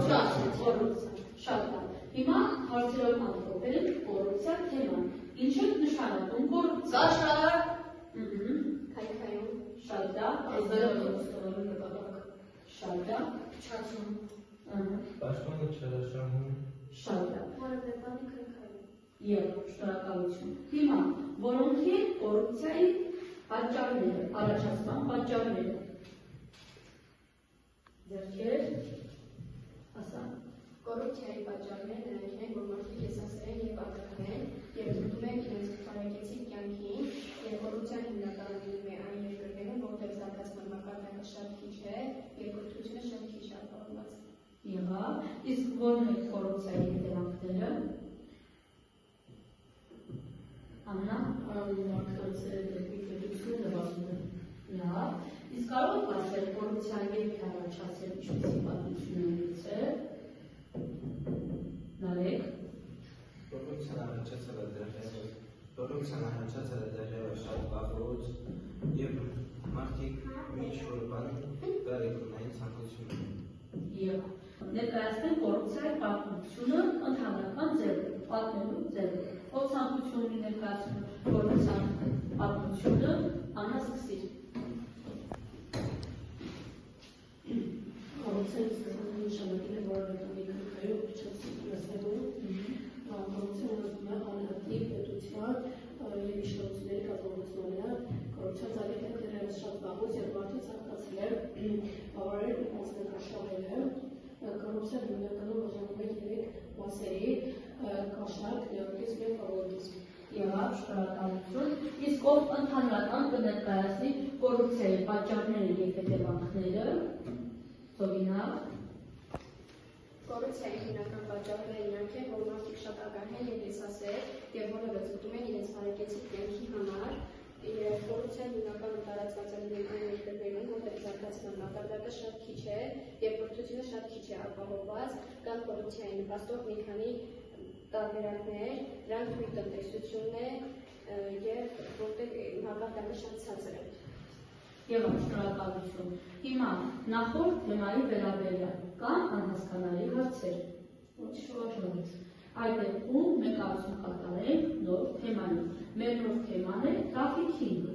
Շատ լավ։ Հիմա հարցերով ամփոփել ենք կոռուպցիա թեման։ Ինչ է նշանակում կոռուպցիա։ Կաշառ, քայքայում, շատ լավ, ազդարարություն նպատակ, շատ լավ, չացում, Պաշտպանը չհրաժարվում, շատ լավ։ որևէ բանի քայքայում։ Եվ շնորհակալություն։ Հիմա որոնք են կոռուպցիայի պատճառները, առաջացման պատճառները։ Ձեռքեր, ասա։ Կոռուպցիայի պատճառները նրանք են, որ մարդիկ եսասեր են և ակնհայտ են և զուգում են իրենց բարեկեցիկ կյանքին, և կոռուպցիան հիմնականում լինում է այն երկրներում, որտեղ զարգացման մակարդակը շատ քիչ է և կրթությունը շատ քիչ է ապահովված։ Եղավ, իսկ որն է կոռուպցիայի հետևանքները։ Աննա, մարդկանց դեպի պետություն նվազում է։ լավ, իսկ կարող եք ասել կոռուպցիան երբ է առաջացել, ինչպիսի պատմություն ունեցել։ Նարեկ։ կոռուպցիան առաջացել է դեռևս շատ վաղուց և մարդիկ ինչ-որ բան տարեկունային ցանկություն ունեն։ Եվ ներկայացնենք կոռուպցիայի պատմությունը ընդհանրական ձևով, պատմելու ձևով։ Ով ցանկություն ունի ներկայացնում կոռուպցիայի պատմությունը, Աննա սկսիր։ Կոռուպցիան սկսվում նշանակել է որևէ մի քայքայով չստեղծելու, կոռուպցիան ուղղվում է անհատի պետության և իշխանությունների կազմակերպությանը, կոռուպցիան ծագել է դեռևս շատ վաղուց և մարդը ցանկացել է բավարարել ու մասնակցել։ Կոռուպցիան հիմնականում բաժանվում է 3 մասերի՝ կաշառք, նեոկրիզմ և ֆավորիտիզմ։ Եղավ, շնորհակալություն, իսկ ով ընդհանրական կներկայացնի կոռուպցիայի պատճառները և հետևանքները, Զովինա։ Կոռուպցիայի հիմնական պատճառները նրանք են, որ մարդիկ շատ ագահ են և եսասեր և որևէ զուգում են իրենց բարեկեցիկ կյանքի համար, և կոռուպցիան հիմնականում տարածված է լինում այն երկրներում, որտեղ զարգացման մակարդակը շատ քիչ է և կրթությունը շատ քիչ է ապահովված, կան կոռուպցիայի նպաստող մի քանի տարբերակներ, դրանք թույլ տնտեսությունն է և որտեղ մակարդակը շատ ցածր է։ Եվ շնորհակալություն։ Հիմա նախորդ թեմայի վերաբերյալ կան անհասկանալի հարցեր։ Շնորհակալ։ Այդ դեպքում մենք ուսում կատարենք նոր թեմանին։ Մեր նոր թեման է տրաֆիքինգը։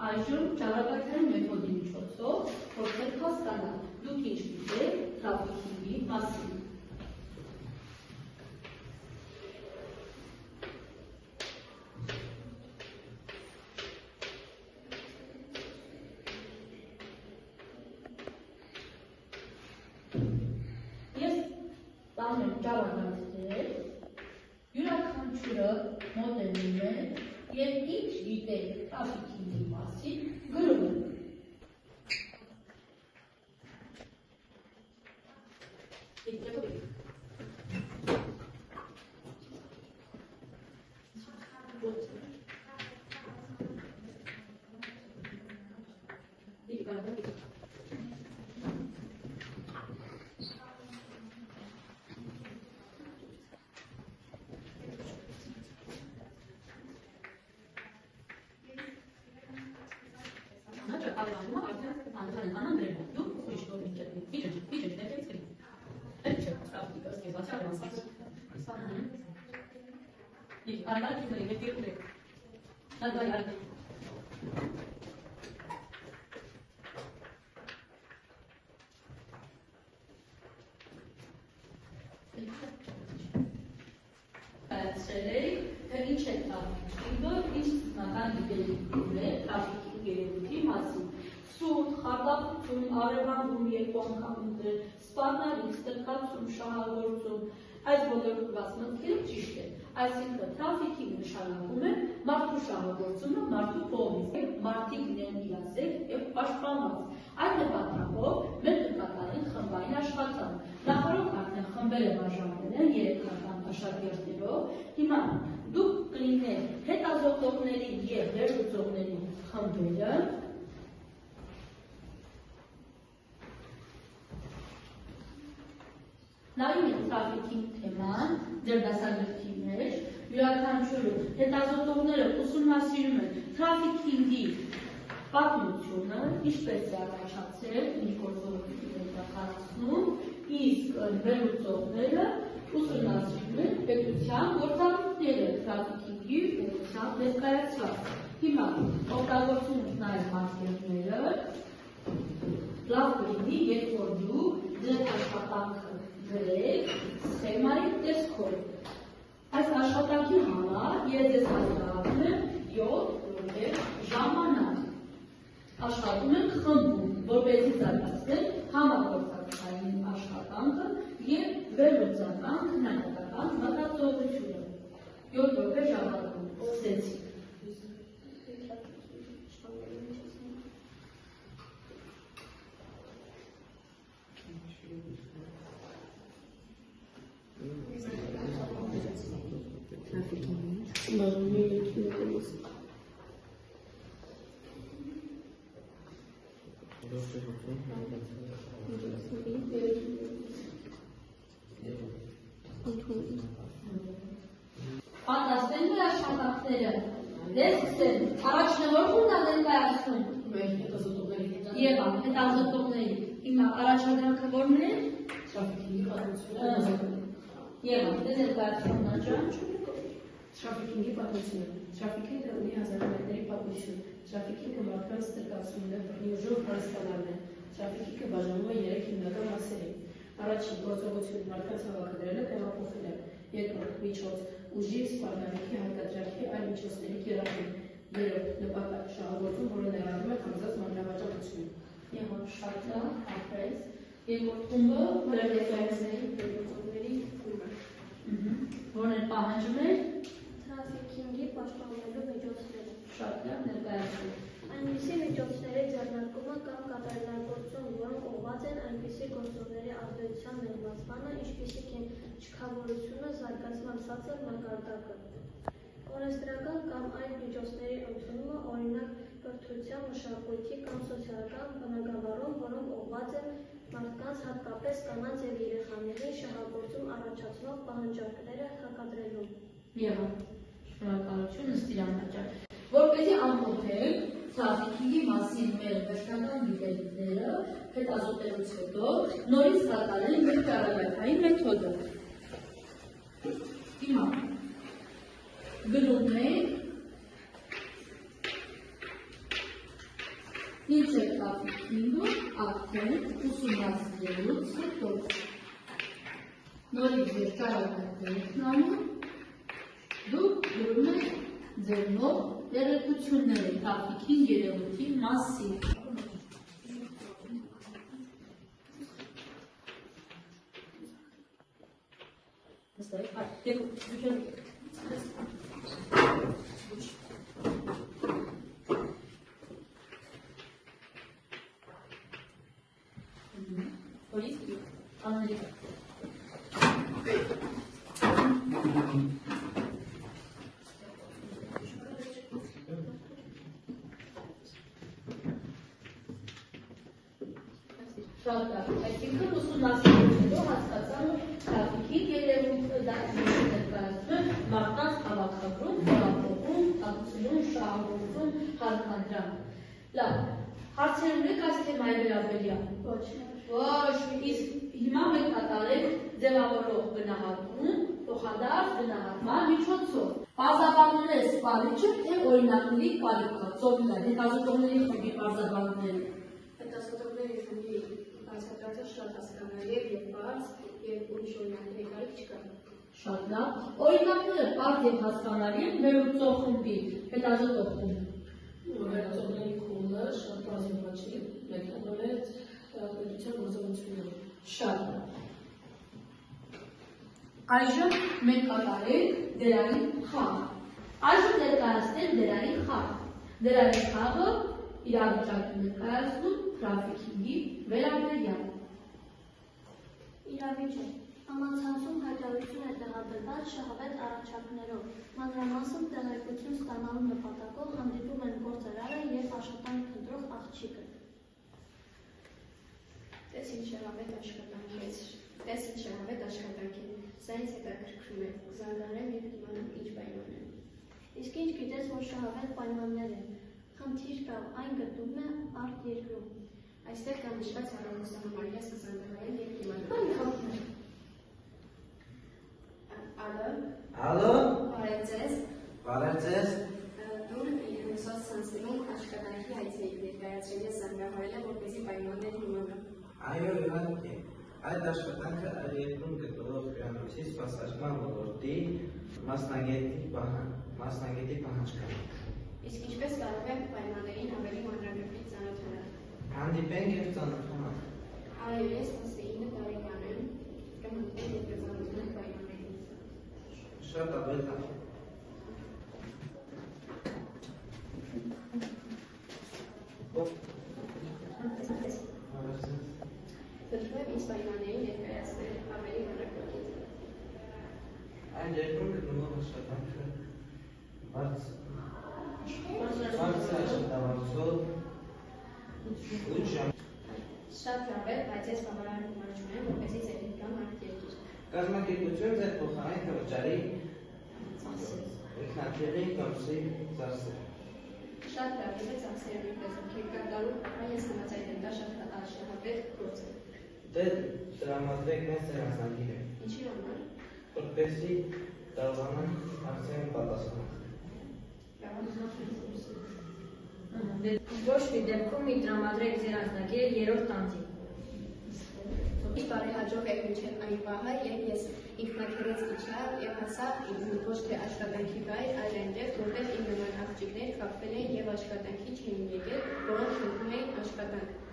Այժմ ճառագայթային մեթոդի միջոցով փորձենք հասկանալ դուք ինչ գիտեք տրաֆիքինգի մասին։ Ճառագայթներ, յուրաքանչյուրը մոտենում է և ինչ գիտեք տրաֆիքինգի մասին գրում է։ Թե ինչ է տրաֆիքինգը, ինչ սկզբնական գիտելիքներն է տրաֆիքինգ երևույթի մասին։ Սուտ, խարդախություն, արևանգում, երկու անգամ ընտրել, սպառնալիք, ստրկացում, շահագործում, այս բոլոր ուղղված մտքերը ճիշտ է։ Այսինքն տրաֆիքինգ նշանակում է մարդու շահագործումը մարդու կողմից, մարդիկ լինեն իրազեկ և պաշտպանված։ Այդ նպատակով մենք կկատարենք խմբային աշխատանք։ Նախորդ արդեն խմբերը բաժանվել են 3 աշակերտներով։ Հիմա դուք կլինեք հետազոտողների և վերլուծողների խմբերը։ Նայում եք տրաֆիքինգ թեման ձեր դասագրքի մեջ, յուրաքանչյուրը հետազոտողները ուսումնասիրում են տրաֆիքինգի պատմությունը, ինչպես է առաջացել, ինչ գործողություններ է կատարվում, իսկ վերլուծողները ուսումնասիրում են պետության գործառույթները տրաֆիքինգի պետության ներկայացված։ Հիմա օգտագործում ենք նաև մարտերները, լավ կլինի, երբ որ դուք ձեր աշխատանքը գրեք սխեմայի տեսքով։ Այս աշխատանքի համար ես ձեզ հասարակում եմ 7 րոպե ժամանակ։ Աշխատում ենք խմբում, որպեսզի զարգացնենք համագործակցային աշխատանքը և վերլուծական քննադատական մտածողությունը։ 7 րոպե ժամանակում սկսեցինք։ Պատրաստենք մեր աշխատանքները, դες սկսենք, առաջինը որ խումբն է ներկայացնում։ Եվ հետազոտողների, հիմա առաջադրանքը որն է։ Տրաֆիքինգի պատմությունը։ Եվ դե ներկայացումն աճան։ Տրաֆիքինգի պատմությունը։ Տրաֆիքինգը ունի հազարամյակների պատմություն։ Տրաֆիքինգը մարդկանց ստրկացումն է, բռնի ուժով հարստանալն է։ Տրաֆիքինգը բաժանվում է 3 հիմնական մասերի։ Առաջին գործողությունը մարդկանց հավաքագրելը, տեղափոխելը։ Երկրորդ միջոց ուժի, սպառնալիքի, հարկադրյալի, այլ միջոցների կիրառում։ Երրորդ նպատակ շահագործում, որը ներառում է քանզած մանրավաճառությունը։ Եվ շատ լավ, ապրես։ Երկրորդ խումբը վերլուծողների խումբը։ որն է պահանջում է Տրաֆիքինգի պաշտպանելու միջոցները։ շատ լավ ներկայացում։ Այնպիսի միջոցների ձեռնարկումը կամ կատարելագործում, որոնք ուղղված են այնպիսի գործոնների ազդեցության մեղմացմանը, ինչպիսիք են չքավորությունը, զարգացման ցածր մակարդակը, օրենսդրական կամ այլ միջոցների ընդունումը, օրինակ կրթության, մշակույթի կամ սոցիալական բնագավառում, որոնք ուղղված են մարդկանց, հատկապես կանանց և երեխաների շահագործում առաջացնող պահանջարկները հակադրելուն։ Եվ շնորհակալություն Ստիրանաճար։ Որպեսզի ամփոփենք տրաֆիքինգի մասին մեր վերջնական գիտելիքները, հետազոտելուց հետո նորից կատարել մեր ճառագայթային մեթոդը։ Հիմա գնում ենք ինչ է տրաֆիքինգը արդեն ուսումնասիրելուց հետո։ Նորից ձեր ճառագայթային անում դուք գրում եք ձեր նոր տեղեկությունները տրաֆիքինգ երևույթի մասին։ Շատ լավ, այսինքն ուսումնասիրելուց հետո հասկացան, որ տրաֆիքինգ երևույթը դա ներկայացնում է մարդկանց հավաքագրում, տեղափոխում, ակցիոն, շահագործում, հարկադրում։ Լավ, հարցեր ունեք այս թեմայի վերաբերյալ։ Ոչ, իսկ հիմա մենք կատարենք ձևավորող գնահատում, փոխադարձ գնահատման միջոցով։ Պարզաբանումների սպառիչը թե օրինակների կարիքը, ծովիլա, հետազոտողների խմբի պարզաբանումները։ Հետազոտողների խմբի բացատրածը շատ հասկանալի և բարձ և ուրիշ օրինակների կարիք չկա։ Շատ լավ։ Օրինակները բարձ և հասկանալի են վերլուծող խմբի, հետազոտող խմբի։ Վերլուծողների խումբը շատ բազմաձայն չի, մեկնում է պետության գործողությունները։ Շատ լավ։ Այժմ մենք կատարենք դերային խաղ։ Այժմ ներկայացնենք դերային խաղ։ Դերային խաղը իրավիճակի ներկայացնում տրաֆիքինգի վերաբերյալ։ Իրավիճակ։ Համացանցում հայտարարություն է տեղադրված շահավետ առաջարկներով։ Մանրամասն տեղեկություն ստանալու նպատակով հանդիպում են գործարարը և աշխատանք փնտրող աղջիկը։ Տես ինչ շահավետ աշխատանք է, սա ինձ հետաքրքրում է, կզարգանեմ և իմանամ ինչ պայման են։ Իսկ ինչ գիտես, որ շահավետ պայմաններ են։ Խնդիր կա, այն գտնվում է արտերկրում։ Այստեղ կա նշված առողջության համարյա սկզբնական և իմանալի։ իհարկե, այդ աշխատանքը այլ երկրում գտնվող հյուրանոցի սպասարկման ոլորտի մասնագետի պահանջքն է։ Իսկ ինչպես կարող են պայմաններին ավելի մանրակրկիտ ծանոթանալ։ Հանդիպենք և ծանոթանանք։ Այո, ես 19 տարեկան եմ, կհանդիպենք և կծանոթանանք պայմաններին։ Շատ ավելի լավ։ Խնդրում եմ ինձ պայմաններին ներկայացնել ավելի մանրակրկիտ։ Այլ երկրում գտնվող աշխատանքը բարձր աշխատավարձով 8 ժամ։ Շատ լավ է, բայց ես բավարար գումար չունեմ, որպեսզի ձեր հետ գամ այդ երկիր։ Կազմակերպություն ձեր փոխարեն կվճարի ինքնաթիռի կամսի ծախսեր։ Շատ լավ, եթե ծախսերը նույնպես ովքեր կատարում, այ ես համաձայն եմ, դա շատ աշխատանք գործ է։ Դե տրամադրեք մեզ ձեր անձնագիրը, Ինչի համար։ որպեսզի կարողանանք հարցերին պատասխանել։ Ոչ մի դեպքում մի տրամադրեք ձեր անձնագիրը երրորդ անձին։ Ինչ բարեհաջող եք մինչև այն պահը, երբ ես ինքնաթիռից իջա և հասա ոչ թե աշխատանքի վայր, այլ այնտեղ, որտեղ իմ նման աղջիկներ կապվել էին և աշխատանքի չէին եկել, որոնք շնորհում էին աշխատանք։